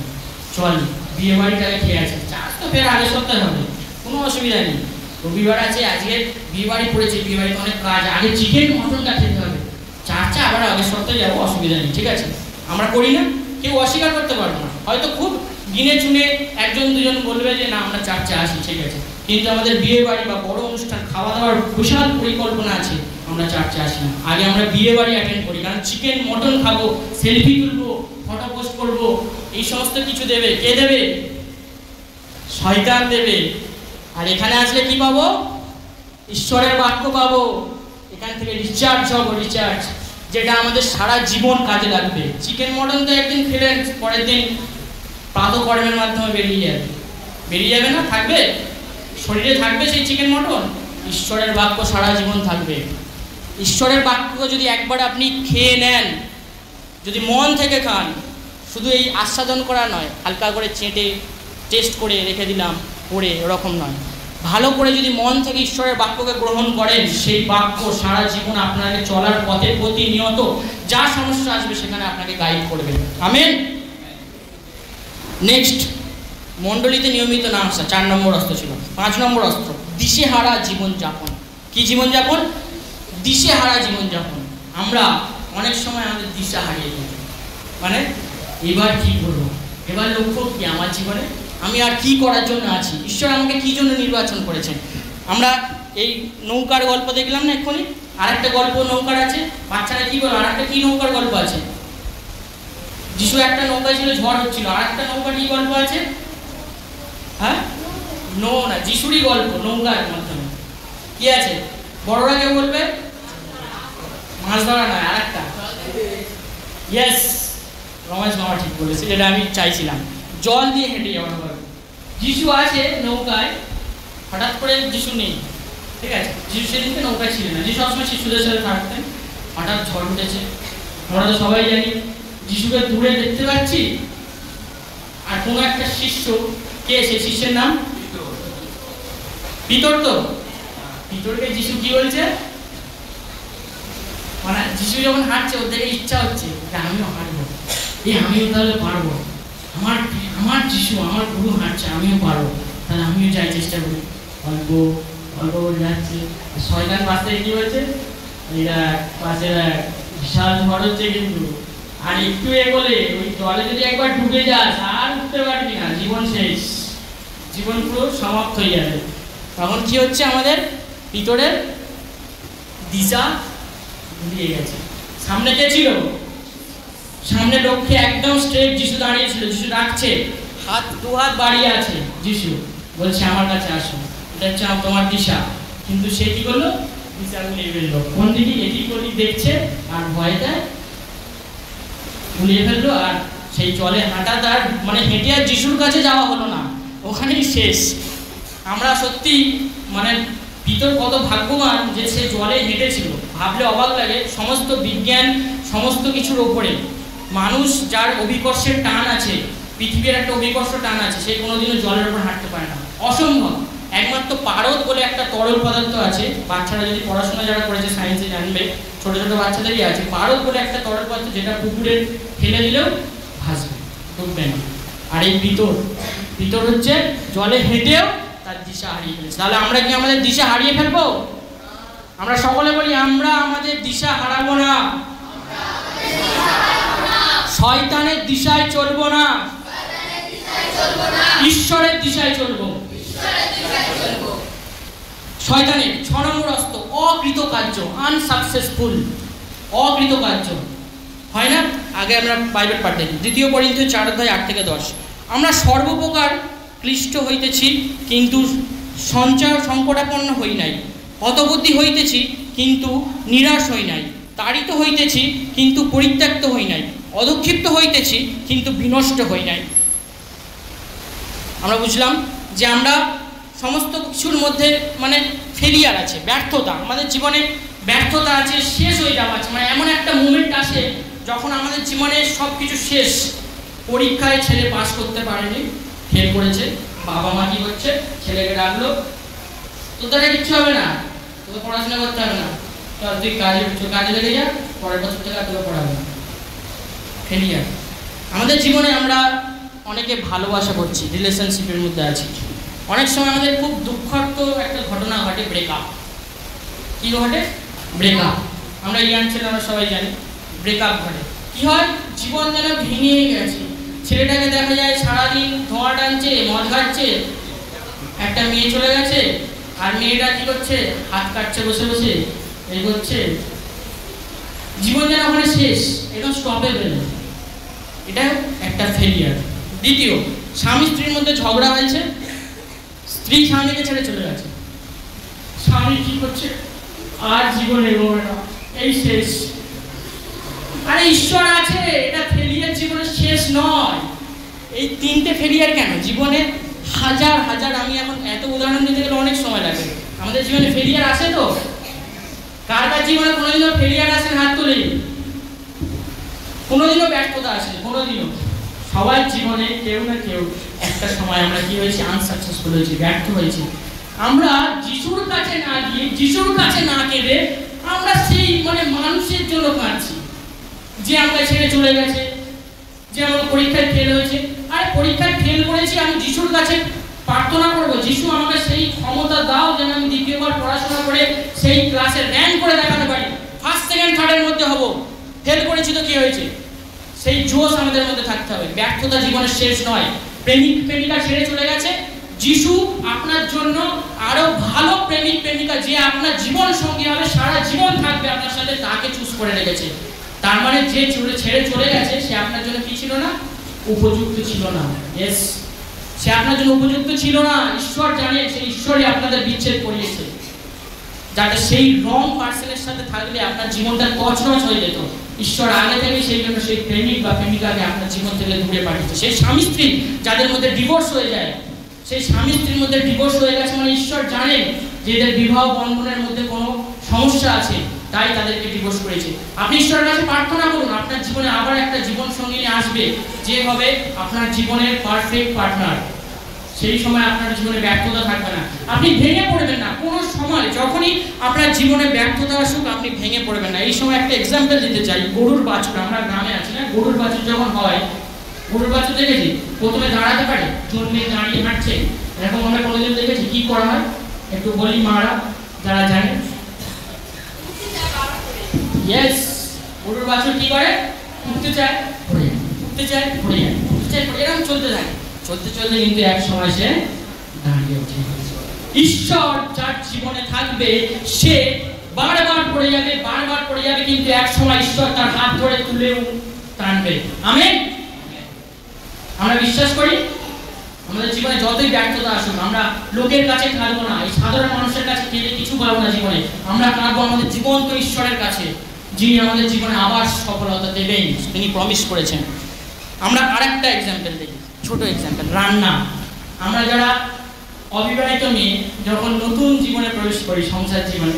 চল বিয়ে বাড়িটাকে খেয়ে আছে, চার্চ তো ফের আগের সপ্তাহে হবে, কোনো অসুবিধা নেই। রবিবার আছে, আজকে বিয়ে বাড়ি পড়েছে, বিয়ে বাড়িতে অনেক কাজ, আগে চিকেন মটনটা খেতে হবে, চার্চে আবার আগের সপ্তাহে যাবো, অসুবিধা নেই, ঠিক আছে? আমরা করি না, কেউ অস্বীকার করতে পারবো না। হয়তো খুব গিনে চুনে একজন দুজন বলবে যে না আমরা চার্চে আসি, ঠিক আছে, কিন্তু আমাদের বিয়ে বাড়ি বা বড় অনুষ্ঠান, খাওয়া দাওয়ার বিশাল পরিকল্পনা আছে, আমরা চার্চে আসি না। আগে আমরা বিয়ে বাড়ি অ্যাটেন্ড করি, কারণ চিকেন মটন খাবো, সেলফি তুলবো, ফটো পোস্ট করবো, এই সমস্ত কিছু দেবে। কে দেবে? শয়তান দেবে। আর এখানে আসলে কি পাবো? ঈশ্বরের বাক্য পাবো, এখান থেকে রিচার্জ হবো, রিচার্জ, যেটা আমাদের সারা জীবন কাজে লাগবে। চিকেন মটন তো একদিন খেলেন, পরের দিন প্রাতঃকর্মের মাধ্যমে বেরিয়ে যাবে না, থাকবে শরীরে, থাকবে সেই চিকেন মটন। ঈশ্বরের বাক্য সারা জীবন থাকবে। ঈশ্বরের বাক্য যদি একবার আপনি খেয়ে নেন, যদি মন থেকে খান, শুধু এই আস্বাদন করা নয়, হালকা করে চেটে টেস্ট করে রেখে দিলাম পড়ে, ওরকম নয়, ভালো করে যদি মন থেকে ঈশ্বরের বাক্যকে গ্রহণ করেন, সেই বাক্য সারা জীবন আপনাকে চলার পথে প্রতিনিয়ত যা সমস্যা আসবে সেখানে আপনাকে গাইড করবে। আমেন। নেক্সট, মণ্ডলীতে নিয়মিত না আসা 4 নম্বর অস্ত্র ছিল। 5 নম্বর অস্ত্র, দিশেহারা জীবনযাপন। কি জীবনযাপন? দিশেহারা জীবনযাপন। আমরা অনেক সময় আমাদের দিশা হারিয়ে যাই, মানে এবার কি করবো, এবার লক্ষ্য কি আমার জীবনে, আমি আর কি করার জন্য আছি, ঈশ্বর আমাকে কি জন্য নির্বাচন করেছেন। আমরা এই নৌকার গল্প দেখলাম না এক্ষুনি, আর একটা গল্প নৌকার আছে, বাচ্চারা কি বলো, আর একটা কি নৌকার গল্প আছে? যিশু একটা নৌকা ছিল, ঝড় হচ্ছিল, আর একটা নৌকার কি গল্প আছে? হ্যাঁ, না, যিশুরই গল্প নৌকার মাধ্যমে। কি আছে? বড়রা কেউ বলবে? মাছ ধরা নয়, আর একটা, ইয়েস, রমেশ মামা ঠিক বলেছে, যেটা আমি চাইছিলাম, জল দিয়ে হেঁটে যাওয়ার গল্প। যিশু আছে নৌকায়, হঠাৎ করে যিশু নেই, ঠিক আছে, যিশু সেদিনকে নৌকায় ছিলেন না, যিশু সবসময় শিশুদের সাথে থাকতেন। হঠাৎ ঝড় উঠেছে, আমরা তো সবাই জানি, যিশুকে দূরে দেখতে পাচ্ছি, আর কোনো একটা শিষ্য, কে সেই শিষ্যের নাম পিতর। তো পিতরকে যিশু কি বলছে, মানে যিশু যখন হাঁটছে ওর দেখে ইচ্ছা হচ্ছে যে আমিও হাঁটবো, আমিও তাহলে পারবো, আমার যিশু, আমার গুরু হাঁটছে, আমিও পারবো, তাহলে আমিও যাই, চেষ্টা করি। অল্প অল্প করে যাচ্ছে, শয়তান পাশ থেকে কি হয়েছে, এরা পাশে বিশাল ঝড় হচ্ছে কিন্তু, আর একটু এগোলে ওই জলে যদি একবার ডুবে যাস আর উঠতে পারবি না, জীবন শেষ, জীবন পুরো সমাপ্ত হয়ে যাবে। তখন কি হচ্ছে, আমাদের ভিতরের দিশা ভুলিয়ে গেছে। সামনে কে ছিল, সামনে লক্ষ্যে একদম স্ট্রেট যিশু দাঁড়িয়েছিল, যিশু ডাকছে, হাত দু হাত বাড়িয়ে আছে, যিশু বলছে আমার কাছে আসো, এটা হচ্ছে তোমার দিশা। কিন্তু সে কি করলো, দিশা ভুলিয়ে ফেললো, কোন দিকে এদিক ওদিক দেখছে আর ভয়টা ভুলিয়ে ফেললো। আর সেই জলে হাঁটা তার মানে হেঁটে আর যিশুর কাছে যাওয়া হলো না, ওখানেই শেষ। আমরা সত্যি মানে ভিতর কত ভাগ্যবান যে সে জলে হেঁটেছিল, ভাবলে অবাক লাগে। সমস্ত বিজ্ঞান, সমস্ত কিছুর ওপরে মানুষ যার অভিকর্ষের টান আছে, পৃথিবীর একটা অভিকর্ষ টান আছে, সে কোনোদিনও জলের উপর হাঁটতে পারে না, অসম্ভব। একমাত্র পারদ বলে একটা তরল পদার্থ আছে, বাচ্চারা যদি পড়াশোনা যারা করেছে সায়েন্সে জানবে, ছোটো ছোটো বাচ্চাদেরই আছে, পারদ বলে একটা তরল পদার্থ যেটা পুকুরে ফেলে দিলেও ভাসবে, ডুববে না। আর এই ভিতর হচ্ছে জলে হেঁটেও তার দিশা হারিয়ে ফেলেছে। তাহলে আমরা কি আমাদের দিশা হারিয়ে ফেলবো? আমরা সকলে বলি আমরা আমাদের দিশা হারাবো না, শয়তানের দিশায় চলবো না, ঈশ্বরের দিশায় চলবো। শয়তানের 6 নম্বর অস্ত্র অকৃতকার্য, আনসাকসেসফুল, অকৃতকার্য হয় না। আগে আমরা বাইবেল পাঠ দেখি, 2 করিন্থীয় 4:8-10। আমরা সর্বপ্রকার ক্লিষ্ট হইতেছি কিন্তু সংকটাপন্ন হই নাই, হতবুদ্ধি হইতেছি কিন্তু নিরাশ হই নাই, তাড়িত হইতেছি কিন্তু পরিত্যক্ত হই নাই, অধক্ষিপ্ত হইতেছি কিন্তু বিনষ্ট হই নাই। আমরা বুঝলাম যে আমরা সমস্ত কিছুর মধ্যে মানে ফেলিয়ার আছে, ব্যর্থতা, আমাদের জীবনে ব্যর্থতা আছে, শেষ হয়ে যাওয়া আছে। মানে এমন একটা মুমেন্ট আসে যখন আমাদের জীবনে সব কিছু শেষ। পরীক্ষায় ছেলে পাস করতে পারেনি, ফেল করেছে, বাবা মা কি করছে, ছেলেকে ডাকলো, তোর দ্বারা কিচ্ছু হবে না, তোকে পড়াশোনা করতে হবে না, চল তুই কাজে লেগে যা, পরের বছর থেকে আর তোকে পড়াবে না। ফেলিয়ার। আমাদের জীবনে আমরা অনেকে ভালোবাসা করছি, রিলেশনশিপের মধ্যে আছি, অনেক সময় আমাদের খুব দুঃখার্থ একটা ঘটনা ঘটে, ব্রেকআপ। কি ঘটে? ব্রেকআপ। আমরা ইয়াং ছেলে, আমরা সবাই জানি ব্রেকআপ ঘটে। কি হয়, জীবন যেন ভেঙে গেছে। ছেলেটাকে দেখা যায় সারাদিন ধোঁয়া টানছে, মদ খাচ্ছে, একটা মেয়ে চলে গেছে, আর মেয়েটা কি করছে, হাত কাটছে বসে বসে, এই করছে, জীবন যেন ওখানে শেষ, একদম স্টপে গেল। এটা একটা ফেলিয়ার। দ্বিতীয়, স্বামী স্ত্রীর মধ্যে ঝগড়া হয়েছে, স্ত্রী স্বামীকে ছেড়ে চলে গেছে, স্বামী কি করছে, আর জীবন এগোবে না, এই শেষ। আরে ঈশ্বর আছে, এটা ফেলিয়ার জীবনের শেষ নয়। এই 3টে ফেলিয়ার কেন জীবনে? হাজার হাজার, আমি এখন এত উদাহরণ দিতে গেলে অনেক সময় লাগে। আমাদের জীবনে ফেলিয়ার আসে তো? কার কার জীবনে কোনোদিনও ফেলিয়ার আসে? হাত তুলে। কোনোদিনও ব্যর্থতা আসে? কোনোদিনও। সবার জীবনে কেউ না কেউ একটা সময় আমরা কি হয়েছি, আনসাকসেসফুল হয়েছি, ব্যর্থ হয়েছি। আমরা যিশুর কাছে না গিয়ে, যিশুর কাছে না কেঁদে আমরা সেই মানে মানুষের জন্য কাঁদছি, যে আমাকে ছেড়ে চলে গেছে, যে আমার পরীক্ষায় ফেল হয়েছে। আর পরীক্ষায় ফেল করেছি, আমি যিশুর কাছে প্রার্থনা করবো, যিশু আমাকে সেই ক্ষমতা দাও যেন আমি দ্বিতীয়বার পড়াশোনা করে সেই ক্লাসে র্যাঙ্ক করে দেখাতে পারি, ফার্স্ট সেকেন্ড থার্ডের মধ্যে হব। ফেল করেছি তো কি হয়েছে, সেই জোশ আমাদের মধ্যে থাকতে হবে। ব্যর্থতা জীবনের শেষ নয়। প্রেমিক প্রেমিকা ছেড়ে চলে গেছে, যিশু আপনার জন্য আরো ভালো প্রেমিক প্রেমিকা, যে আপনার জীবন সঙ্গী হবে, সারা জীবন থাকবে আপনার সাথে, তাকে চুজ করে রেখেছে। তার মানে যে ছেড়ে চলে গেছে সে আপনার জন্য কি ছিল না? উপযুক্ত ছিল না। ইয়েস, সে আপনার জন্য উপযুক্ত ছিল না। ঈশ্বর জানে, সেই ঈশ্বরই আপনাদের বিচ্ছেদ করিয়েছে, যাতে সেই রং পার্সনের সাথে থাকলে আপনার জীবনটা তছনছ হয়ে যেত। ঈশ্বর আগে থেকে সেই জন্য সেই প্রেমিক বা প্রেমিকাকে আপনার জীবন থেকে দূরে পাঠিয়েছে। সেই স্বামী স্ত্রী যাদের মধ্যে ডিভোর্স হয়ে যায়, সেই স্বামী স্ত্রীর মধ্যে ডিভোর্স হয়ে গেছে, মানে ঈশ্বর জানেন যে এদের বিবাহ বন্ধনের মধ্যে কোনো সমস্যা আছে, তাই তাদেরকে ডিভোর্স করেছে। আপনি ঈশ্বরের কাছে প্রার্থনা করুন, আপনার জীবনে আবার একটা জীবন সঙ্গিনী আসবে যে হবে আপনার জীবনের পারফেক্ট পার্টনার। সেই সময় আপনার জীবনে ব্যর্থতা থাকবে না, আপনি ভেঙে পড়বেন না কোনো সময়। যখনই আপনার জীবনে ব্যর্থতা আসুক আপনি ভেঙে পড়বেন না। এই সময় একটা এক্সাম্পল দিতে চাই, গরুর বাছুর, আমরা গ্রামে আছি না, গরুর বাছুর যখন হয়, গরুর বাছুর দেখেছি প্রথমে দাঁড়াতে পারে, জন্মে দাঁড়িয়ে হাঁটছে, এরকম আমরা কোনোদিন দেখেছি? কি করা হয় একটু বলি মারা যারা জানেন। ইয়েস, গরুর বাছুর কি করে? উঠতে চায় পড়ে যায়, উঠতে চায় পড়ে যায়, উঠতে চায় পড়ে, এরকম চলতে থাকে। চলতে চলতে কিন্তু এক সময় সে দাঁড়িয়ে ওঠে। ঈশ্বর যার জীবনে থাকবে সে বারবার পড়ে যাবে, বারবার পড়ে যাবে, কিন্তু এক সময় ঈশ্বর তার হাত ধরে তুলে টানবে। আমেন। আমরা বিশ্বাস করি আমাদের জীবনে যতই ব্যর্থতা আসুক আমরা লোকের কাছে কাঁদবো না, এই সাধারণ মানুষের কাছে কেঁদে কিছু পাবো না জীবনে। আমরা কাঁদবো আমাদের জীবন্ত ঈশ্বরের কাছে, যিনি আমাদের জীবনে আবার সফলতা দেবেন, তিনি প্রমিস করেছেন। আমরা আরেকটা এক্সাম্পল দেখি, ছোট এক্সাম্পল, রান্না। আমরা যারা অবিবাহিত মেয়ে যখন নতুন জীবনে প্রবেশ করি, সংসার জীবনে,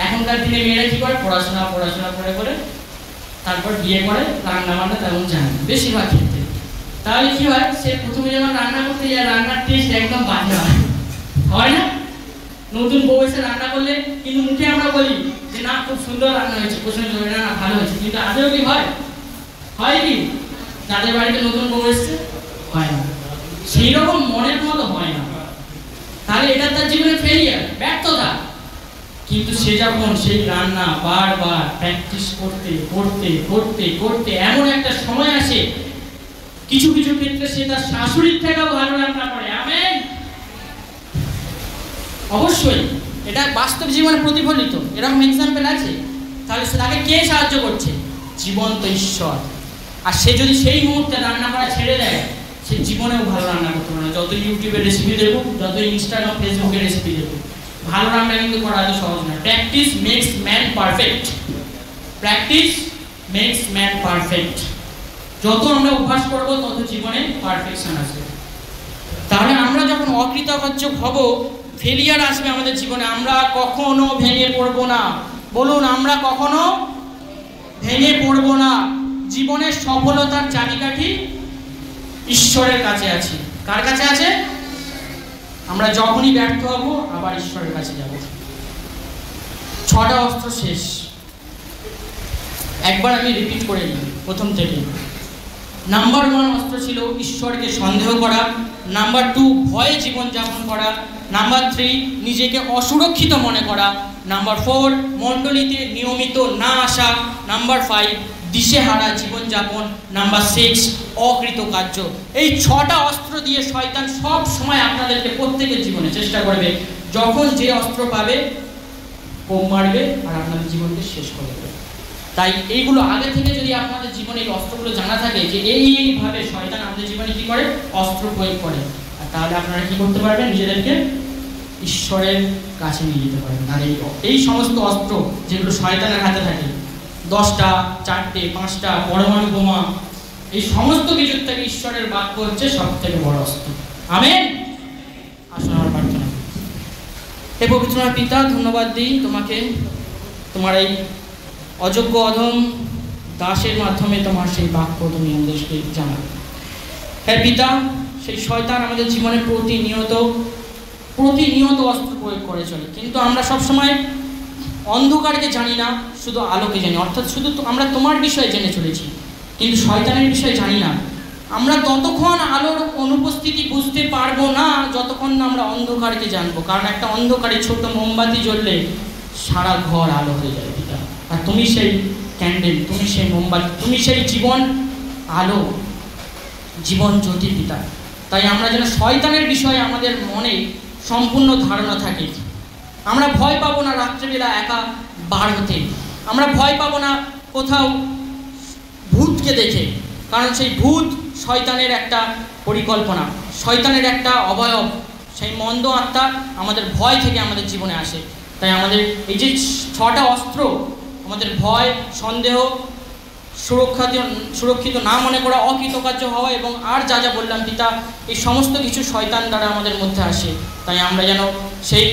এখনকার দিনে মেয়েরা কি করে? পড়াশোনা করে করে তারপর বিয়ে করে, রান্না বান্না তেমন জানে বেশিরভাগ ক্ষেত্রে। তাহলে কি হয়? সে প্রথমে যখন রান্না করতে যায় রান্নার টেস্ট একদম বাজে হয় না? নতুন বউ এসে রান্না করলে কিন্তু মুখে আমরা বলি যে না খুব সুন্দর রান্না হয়েছে, প্রশংসা করে, না ভালো হয়েছে, কিন্তু আদৌ কি হয়? হয় কি? যাদের বাড়িতে নতুন বউ এসছে হয় না, সেই রকম মনের মতো হয় না। তাহলে এটা তার জীবনে ফেলিয়ার, ব্যর্থতা। কিন্তু সে যখন সেই রান্না বারবার প্র্যাকটিস করতে করতে করতে করতে এমন একটা সময় আসে, কিছু কিছু ক্ষেত্রে সে তার শাশুড়ির থেকেও ভালো রান্না করে। আমেন। অবশ্যই এটা বাস্তব জীবনে প্রতিফলিত, এরকম এক্সাম্পল আছে। তাহলে তাকে কে সাহায্য করছে? জীবন্ত ঈশ্বর। আর সে যদি সেই মুহূর্তে রান্না করা ছেড়ে দেয়, সে জীবনেও ভালো রান্না করতে পারে না। যত ইউটিউবে রেসিপি দেখুক, যত ইনস্টাগ্রাম ফেসবুকে রেসিপি দেখুক, ভালো রান্না কিন্তু করা এত সহজ না। Practice makes man perfect. Practice makes man perfect. যত আমরা অভ্যাস করব তত জীবনে পারফেকশন আসবে। তাহলে আমরা যখন অকৃতকার্য হব, ফেলিয়ার আসবে আমাদের জীবনে, আমরা কখনো ভেঙে পড়ব না। বলুন, আমরা কখনো ভেঙে পড়ব না। জীবনের সফলতার চাবিকাঠি ঈশ্বরের কাছে আছে। কার কাছে আছে? আমরা যখনই ব্যর্থ হব আবার ঈশ্বরের কাছে যাব। 6টা অস্ত্র শেষ, একবার আমি রিপিট করে নিই প্রথম থেকে। নাম্বার 1 অস্ত্র ছিল ঈশ্বরকে সন্দেহ করা। নাম্বার 2 ভয়ে জীবনযাপন করা। নাম্বার 3 নিজেকে অসুরক্ষিত মনে করা। নাম্বার 4 মণ্ডলীতে নিয়মিত না আসা। নাম্বার 5 দিশেহারা জীবনযাপন। নাম্বার 6 অকৃতকার্য। এই 6টা অস্ত্র দিয়ে শয়তান সব সময় আপনাদেরকে প্রত্যেকের জীবনে চেষ্টা করবে, যখন যে অস্ত্র পাবে বোম মারবে আর আপনাদের জীবনকে শেষ করে দেবে। তাই এইগুলো আগে থেকে যদি আপনাদের জীবনে এই অস্ত্রগুলো জানা থাকে যে এইভাবে শয়তান আমাদের জীবনে কি করে, অস্ত্র প্রয়োগ করে, আর তাহলে আপনারা কি করতে পারবেন? নিজেদেরকে ঈশ্বরের কাছে নিয়ে যেতে পারবেন। আর এই সমস্ত অস্ত্র যেগুলো শয়তানের হাতে থাকে, 10টা, 4টে, 5টা পরমাণু বোমা, এই সমস্ত কিছুর থেকে ঈশ্বরের বাক্য হচ্ছে সব থেকে বড় অস্ত্র। আমেন। আসুন আমার প্রার্থনা। হে পবিত্র পিতা, ধন্যবাদ দিই তোমাকে, তোমার এই অযোগ্য অধম দাসের মাধ্যমে তোমার সেই বাক্য তুমি আমাদেরকে জানাবে। হ্যাঁ পিতা, সেই শয়তান আমাদের জীবনে প্রতিনিয়ত অস্ত্র প্রয়োগ করে চলে, কিন্তু আমরা সবসময় অন্ধকারকে জানি না, শুধু আলোকে জানি। অর্থাৎ শুধু আমরা তোমার বিষয়ে জেনে চলেছি, কিন্তু শয়তানের বিষয়ে জানি না। আমরা ততক্ষণ আলোর অনুপস্থিতি বুঝতে পারবো না যতক্ষণ না আমরা অন্ধকারকে জানবো। কারণ একটা অন্ধকারে ছোট মোমবাতি জ্বললে সারা ঘর আলো হয়ে যায় পিতা। আর তুমি সেই ক্যান্ডেল, তুমি সেই মোমবাতি, তুমি সেই জীবন আলো, জীবন জ্যোতি পিতা। তাই আমরা যেন শয়তানের বিষয়ে আমাদের মনে সম্পূর্ণ ধারণা থাকে। আমরা ভয় পাবো না রাত্রেবেলা একা বার হতে, আমরা ভয় পাবো না কোথাও ভূতকে দেখে, কারণ সেই ভূত শয়তানের একটা পরিকল্পনা, শয়তানের একটা অবয়ব। সেই মন্দ আত্মা আমাদের ভয় থেকে আমাদের জীবনে আসে। তাই আমাদের এই যে 6টা অস্ত্র, আমাদের ভয়, সন্দেহ, সুরক্ষিত না মনে করা, অকৃতকার্য হওয়া এবং আর যা যা বললাম পিতা, এই সমস্ত কিছু শয়তান দ্বারা আমাদের মধ্যে আসে। তাই আমরা যেন সেই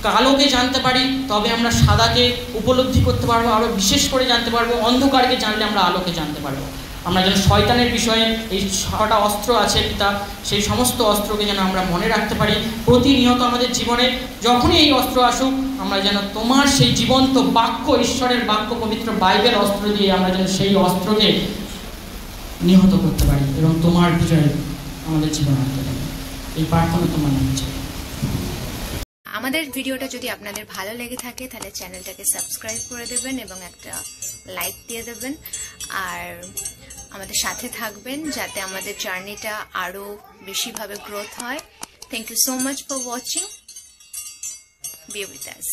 কালোকে জানতে পারি, তবে আমরা সাদাকে উপলব্ধি করতে পারবো, আরও বিশেষ করে জানতে পারবো। অন্ধকারকে জানলে আমরা আলোকে জানতে পারবো। আমরা যেন শয়তানের বিষয়ে এই 6টা অস্ত্র আছে পিতা, সেই সমস্ত অস্ত্রকে যেন আমরা মনে রাখতে পারি প্রতিনিয়ত আমাদের জীবনে। যখনই এই অস্ত্র আসুক, আমরা যেন তোমার সেই জীবন্ত বাক্য, ঈশ্বরের বাক্য, পবিত্র বাইবেল অস্ত্র দিয়ে আমরা যেন সেই অস্ত্রকে নিহত করতে পারি এবং তোমার বিজয় আমাদের জীবনে আনতে পারি। এই প্রার্থনা তোমার নামে চাই। আমাদের ভিডিওটা যদি আপনাদের ভালো লেগে থাকে তাহলে চ্যানেলটাকে সাবস্ক্রাইব করে দেবেন এবং একটা লাইক দিয়ে দেবেন, আর আমাদের সাথে থাকবেন যাতে আমাদের জার্নিটা আরো বেশিভাবে গ্রোথ হয়। Thank you so much for watching. Be with us.